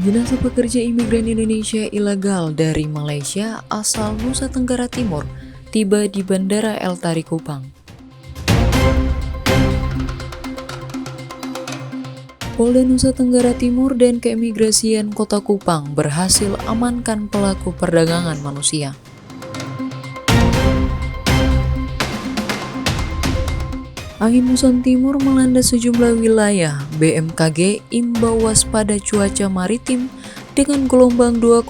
Jenazah pekerja imigran Indonesia ilegal dari Malaysia asal Nusa Tenggara Timur tiba di Bandara El Tari Kupang. Polda Nusa Tenggara Timur dan Keimigrasian Kota Kupang berhasil amankan pelaku perdagangan manusia. Angin muson timur melanda sejumlah wilayah. BMKG imbau waspada cuaca maritim dengan gelombang 2,5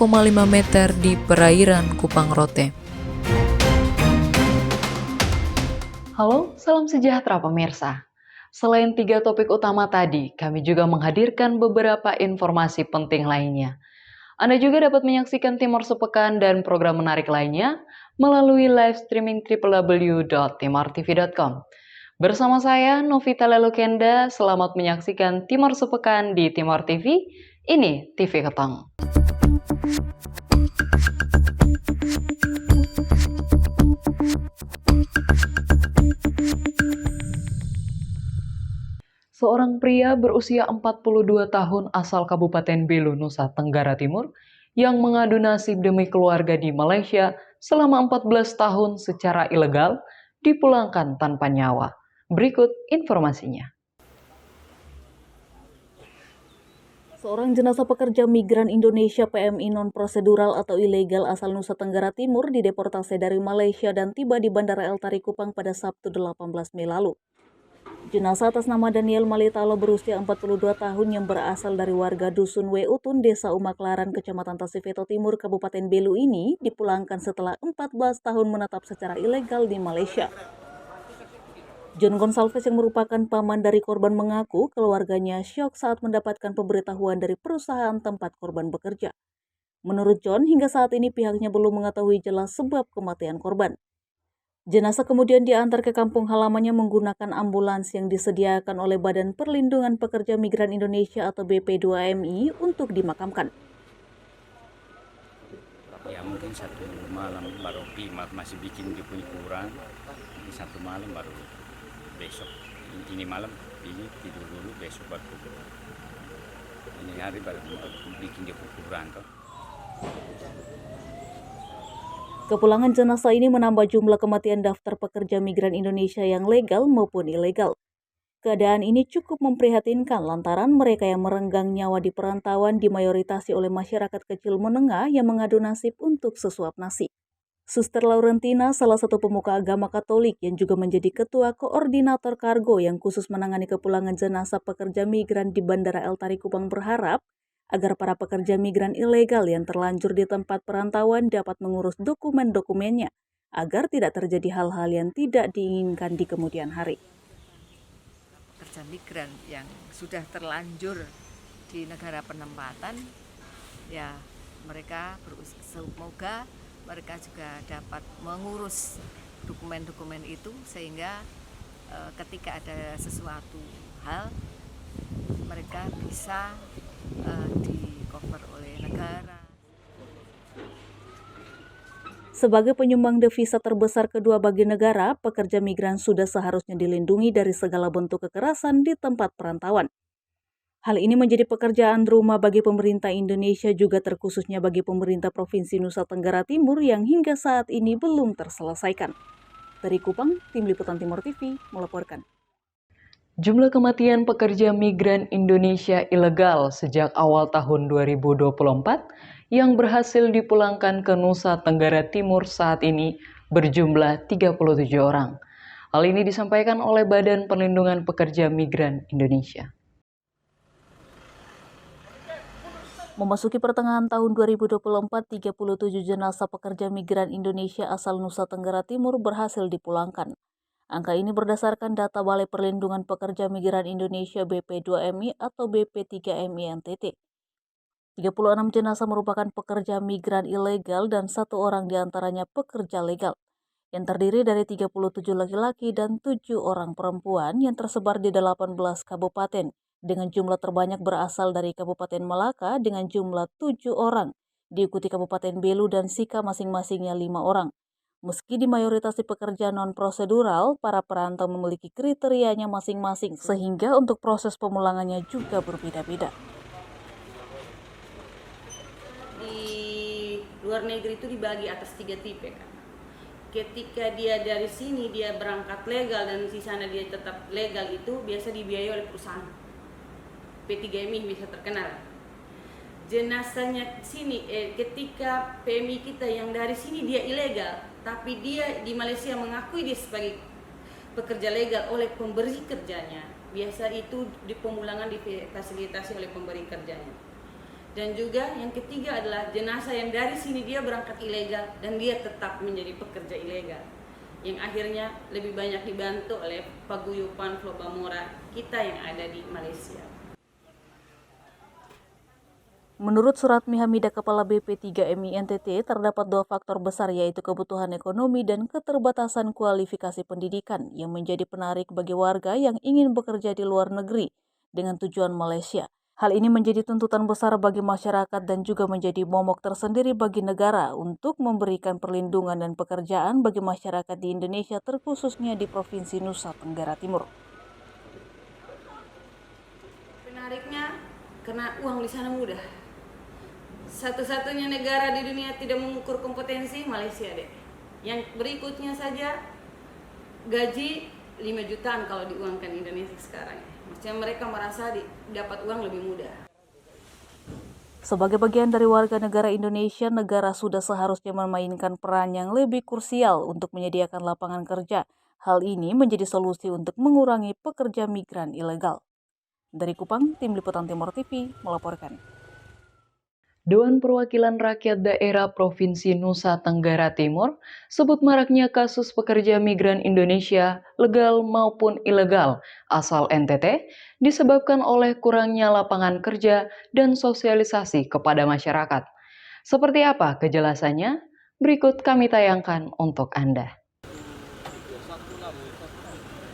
meter di perairan Kupang Rote. Halo, salam sejahtera pemirsa. Selain 3 topik utama tadi, kami juga menghadirkan beberapa informasi penting lainnya. Anda juga dapat menyaksikan Timor Sepekan dan program menarik lainnya melalui live streaming www.timortv.com. Bersama saya, Novita Lelukenda, selamat menyaksikan Timor Sepekan di Timor TV. Ini TV Ketong. Seorang pria berusia 42 tahun asal Kabupaten Belu, Nusa Tenggara Timur, yang mengadu nasib demi keluarga di Malaysia selama 14 tahun secara ilegal, dipulangkan tanpa nyawa. Berikut informasinya. Seorang jenazah pekerja migran Indonesia PMI non-prosedural atau ilegal asal Nusa Tenggara Timur dideportasi dari Malaysia dan tiba di Bandara El Tari Kupang pada Sabtu 18 Mei lalu. Jenazah atas nama Daniel Malitalo berusia 42 tahun yang berasal dari warga Dusun Weutun, Desa Umaklaran, Kecamatan Tasifeto Timur, Kabupaten Belu ini dipulangkan setelah 14 tahun menetap secara ilegal di Malaysia. John Gonsalves yang merupakan paman dari korban mengaku keluarganya syok saat mendapatkan pemberitahuan dari perusahaan tempat korban bekerja. Menurut John, hingga saat ini pihaknya belum mengetahui jelas sebab kematian korban. Jenazah kemudian diantar ke kampung halamannya menggunakan ambulans yang disediakan oleh Badan Perlindungan Pekerja Migran Indonesia atau BP2MI untuk dimakamkan. Ya mungkin satu malam baru masih bikin dia punya kurang, ini satu malam baru besok. Ini malam ini tidur dulu, besok baru ini hari baru bikin dia kurang toh. Kepulangan jenazah ini menambah jumlah kematian daftar pekerja migran Indonesia yang legal maupun ilegal. Keadaan ini cukup memprihatinkan lantaran mereka yang merenggang nyawa di perantauan dimayoritasi oleh masyarakat kecil menengah yang mengadu nasib untuk sesuap nasi. Suster Laurentina, salah satu pemuka agama Katolik yang juga menjadi ketua koordinator kargo yang khusus menangani kepulangan jenazah pekerja migran di Bandara El Tari Kupang berharap agar para pekerja migran ilegal yang terlanjur di tempat perantauan dapat mengurus dokumen-dokumennya agar tidak terjadi hal-hal yang tidak diinginkan di kemudian hari. Pekerja migran yang sudah terlanjur di negara penempatan, ya mereka semoga mereka juga dapat mengurus dokumen-dokumen itu sehingga ketika ada sesuatu hal mereka bisa di-cover oleh negara. Sebagai penyumbang devisa terbesar kedua bagi negara, pekerja migran sudah seharusnya dilindungi dari segala bentuk kekerasan di tempat perantauan. Hal ini menjadi pekerjaan rumah bagi pemerintah Indonesia juga terkhususnya bagi pemerintah Provinsi Nusa Tenggara Timur yang hingga saat ini belum terselesaikan. Dari Kupang, Tim Liputan Timor TV melaporkan. Jumlah kematian pekerja migran Indonesia ilegal sejak awal tahun 2024 yang berhasil dipulangkan ke Nusa Tenggara Timur saat ini berjumlah 37 orang. Hal ini disampaikan oleh Badan Perlindungan Pekerja Migran Indonesia. Memasuki pertengahan tahun 2024, 37 jenazah pekerja migran Indonesia asal Nusa Tenggara Timur berhasil dipulangkan. Angka ini berdasarkan data Balai Perlindungan Pekerja Migran Indonesia BP2MI atau BP3MI NTT. 36 jenazah merupakan pekerja migran ilegal dan 1 orang diantaranya pekerja legal, yang terdiri dari 37 laki-laki dan 7 orang perempuan yang tersebar di 18 kabupaten, dengan jumlah terbanyak berasal dari Kabupaten Melaka dengan jumlah 7 orang, diikuti Kabupaten Belu dan Sika masing-masingnya 5 orang. Meski dimayoritasi pekerja non-prosedural, para perantau memiliki kriterianya masing-masing, sehingga untuk proses pemulangannya juga berbeda-beda. Di luar negeri itu dibagi atas 3 tipe kan. Ketika dia dari sini dia berangkat legal dan di sana dia tetap legal, itu biasa dibiayai oleh perusahaan. P3MI bisa terkenal. Jenazahnya sini ketika PMI kita yang dari sini dia ilegal, tapi dia di Malaysia mengakui dia sebagai pekerja legal oleh pemberi kerjanya. Biasa itu di pemulangan difasilitasi oleh pemberi kerjanya. Dan juga yang ketiga adalah jenazah yang dari sini dia berangkat ilegal dan dia tetap menjadi pekerja ilegal, yang akhirnya lebih banyak dibantu oleh paguyuban Flobamora kita yang ada di Malaysia. Menurut Suratmi Hamidah, Kepala BP3MI NTT, terdapat 2 faktor besar, yaitu kebutuhan ekonomi dan keterbatasan kualifikasi pendidikan yang menjadi penarik bagi warga yang ingin bekerja di luar negeri dengan tujuan Malaysia. Hal ini menjadi tuntutan besar bagi masyarakat dan juga menjadi momok tersendiri bagi negara untuk memberikan perlindungan dan pekerjaan bagi masyarakat di Indonesia, terkhususnya di Provinsi Nusa Tenggara Timur. Penariknya karena uang di sana mudah. Satu-satunya negara di dunia tidak mengukur kompetensi, Malaysia deh. Yang berikutnya saja gaji 5 jutaan kalau diuangkan Indonesia sekarang. Maksudnya mereka merasa dapat uang lebih mudah. Sebagai bagian dari warga negara Indonesia, negara sudah seharusnya memainkan peran yang lebih krusial untuk menyediakan lapangan kerja. Hal ini menjadi solusi untuk mengurangi pekerja migran ilegal. Dari Kupang, Tim Liputan Timur TV melaporkan. Dewan Perwakilan Rakyat Daerah Provinsi Nusa Tenggara Timur sebut maraknya kasus pekerja migran Indonesia legal maupun ilegal asal NTT disebabkan oleh kurangnya lapangan kerja dan sosialisasi kepada masyarakat. Seperti apa kejelasannya? Berikut kami tayangkan untuk Anda.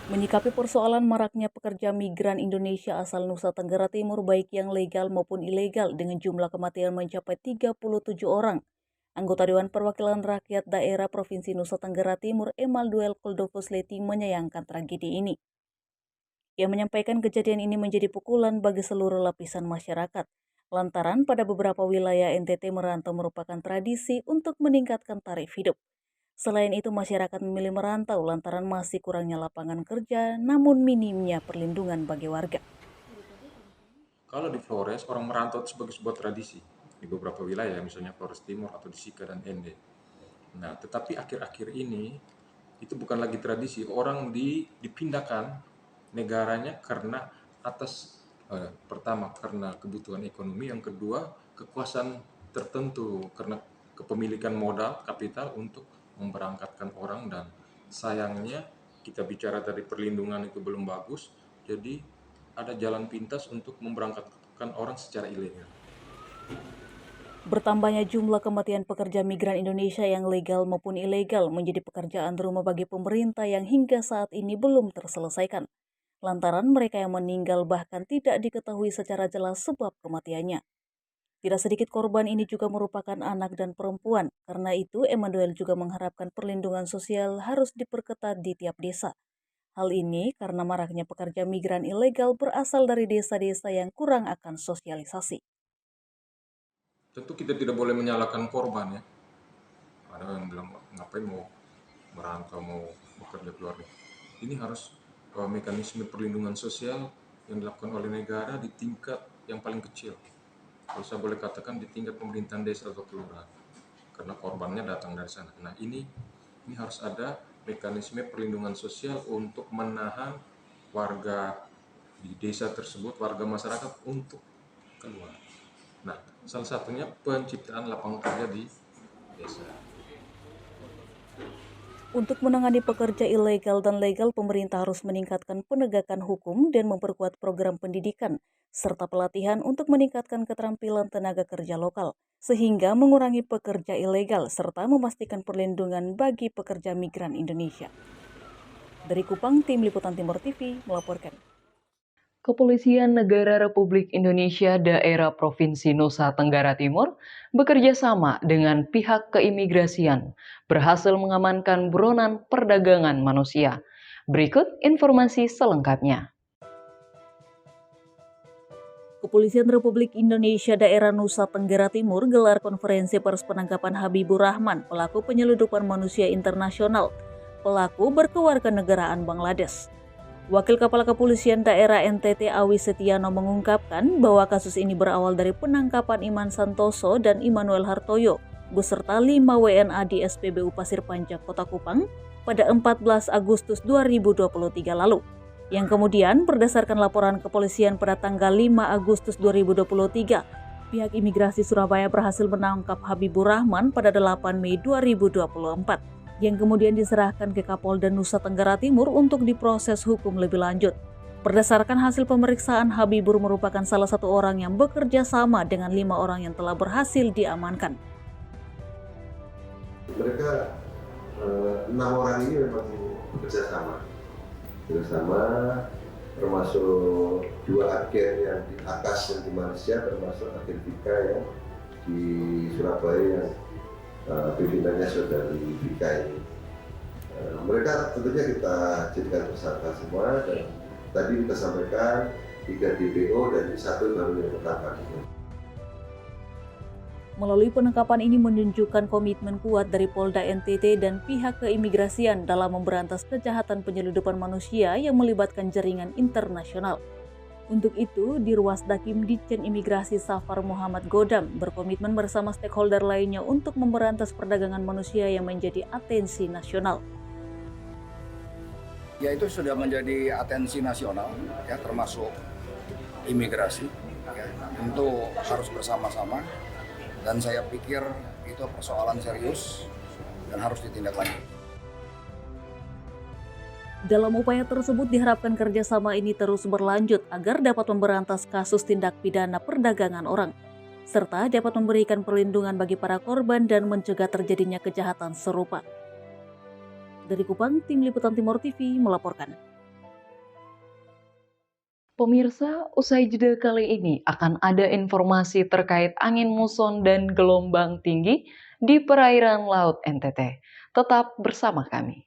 Menyikapi persoalan maraknya pekerja migran Indonesia asal Nusa Tenggara Timur baik yang legal maupun ilegal dengan jumlah kematian mencapai 37 orang, anggota Dewan Perwakilan Rakyat Daerah Provinsi Nusa Tenggara Timur Emalduel Koldovus Leti menyayangkan tragedi ini. Ia menyampaikan kejadian ini menjadi pukulan bagi seluruh lapisan masyarakat, lantaran pada beberapa wilayah NTT merantau merupakan tradisi untuk meningkatkan taraf hidup. Selain itu, masyarakat memilih merantau lantaran masih kurangnya lapangan kerja, namun minimnya perlindungan bagi warga. Kalau di Flores, orang merantau itu sebagai sebuah tradisi di beberapa wilayah, misalnya Flores Timur atau di Sika dan Ende. Nah, tetapi akhir-akhir ini itu bukan lagi tradisi, orang dipindahkan negaranya karena pertama karena kebutuhan ekonomi, yang kedua kekuasaan tertentu karena kepemilikan modal kapital untuk memberangkatkan orang, dan sayangnya kita bicara dari perlindungan itu belum bagus, jadi ada jalan pintas untuk memberangkatkan orang secara ilegal. Bertambahnya jumlah kematian pekerja migran Indonesia yang legal maupun ilegal menjadi pekerjaan rumah bagi pemerintah yang hingga saat ini belum terselesaikan. Lantaran mereka yang meninggal bahkan tidak diketahui secara jelas sebab kematiannya. Tidak sedikit korban ini juga merupakan anak dan perempuan. Karena itu, Emmanuel juga mengharapkan perlindungan sosial harus diperketat di tiap desa. Hal ini karena maraknya pekerja migran ilegal berasal dari desa-desa yang kurang akan sosialisasi. Tentu kita tidak boleh menyalahkan korban ya. Ada yang bilang ngapain mau merantau, mau bekerja keluar. Ini harus mekanisme perlindungan sosial yang dilakukan oleh negara di tingkat yang paling kecil. Kalau saya boleh katakan di tingkat pemerintahan desa atau kelurahan, karena korbannya datang dari sana. Nah ini harus ada mekanisme perlindungan sosial untuk menahan warga di desa tersebut, warga masyarakat untuk keluar. Nah salah satunya penciptaan lapangan kerja di desa. Untuk menangani pekerja ilegal dan legal, pemerintah harus meningkatkan penegakan hukum dan memperkuat program pendidikan, serta pelatihan untuk meningkatkan keterampilan tenaga kerja lokal, sehingga mengurangi pekerja ilegal, serta memastikan perlindungan bagi pekerja migran Indonesia. Dari Kupang, Tim Liputan Timur TV melaporkan. Kepolisian Negara Republik Indonesia Daerah Provinsi Nusa Tenggara Timur bekerja sama dengan pihak keimigrasian berhasil mengamankan buronan perdagangan manusia. Berikut informasi selengkapnya. Kepolisian Republik Indonesia Daerah Nusa Tenggara Timur gelar konferensi pers penangkapan Habibur Rahman, pelaku penyeludupan manusia internasional. Pelaku berkewarganegaraan Bangladesh. Wakil Kepala Kepolisian Daerah NTT Awi Setiano mengungkapkan bahwa kasus ini berawal dari penangkapan Iman Santoso dan Immanuel Hartoyo beserta 5 WNA di SPBU Pasir Panjang, Kota Kupang pada 14 Agustus 2023 lalu. Yang kemudian berdasarkan laporan kepolisian pada tanggal 5 Agustus 2023, pihak imigrasi Surabaya berhasil menangkap Habibur Rahman pada 8 Mei 2024. Yang kemudian diserahkan ke Kapolda Nusa Tenggara Timur untuk diproses hukum lebih lanjut. Berdasarkan hasil pemeriksaan, Habibur merupakan salah satu orang yang bekerja sama dengan 5 orang yang telah berhasil diamankan. Mereka 6 orang ini memang bekerja sama, termasuk 2 agen yang di Akas yang di Malaysia, termasuk agen Vika yang di Surabaya yang pimpinannya Saudari Vika ini. Mereka tentunya kita jadikan tersangka semua, dan tadi kita sampaikan 3 DPO dan 1 baru yang ketangkap. Melalui penangkapan ini menunjukkan komitmen kuat dari Polda NTT dan pihak keimigrasian dalam memberantas kejahatan penyeludupan manusia yang melibatkan jaringan internasional. Untuk itu, Dirwasdakim Ditjen Imigrasi Safar Muhammad Godam berkomitmen bersama stakeholder lainnya untuk memberantas perdagangan manusia yang menjadi atensi nasional. Ya, itu sudah menjadi atensi nasional, ya, termasuk imigrasi. Ya, tentu harus bersama-sama, dan saya pikir itu persoalan serius dan harus ditindaklanjuti. Dalam upaya tersebut diharapkan kerjasama ini terus berlanjut agar dapat memberantas kasus tindak pidana perdagangan orang, serta dapat memberikan perlindungan bagi para korban dan mencegah terjadinya kejahatan serupa. Dari Kupang, Tim Liputan Timur TV melaporkan. Pemirsa, usai jeda kali ini akan ada informasi terkait angin muson dan gelombang tinggi di perairan Laut NTT. Tetap bersama kami.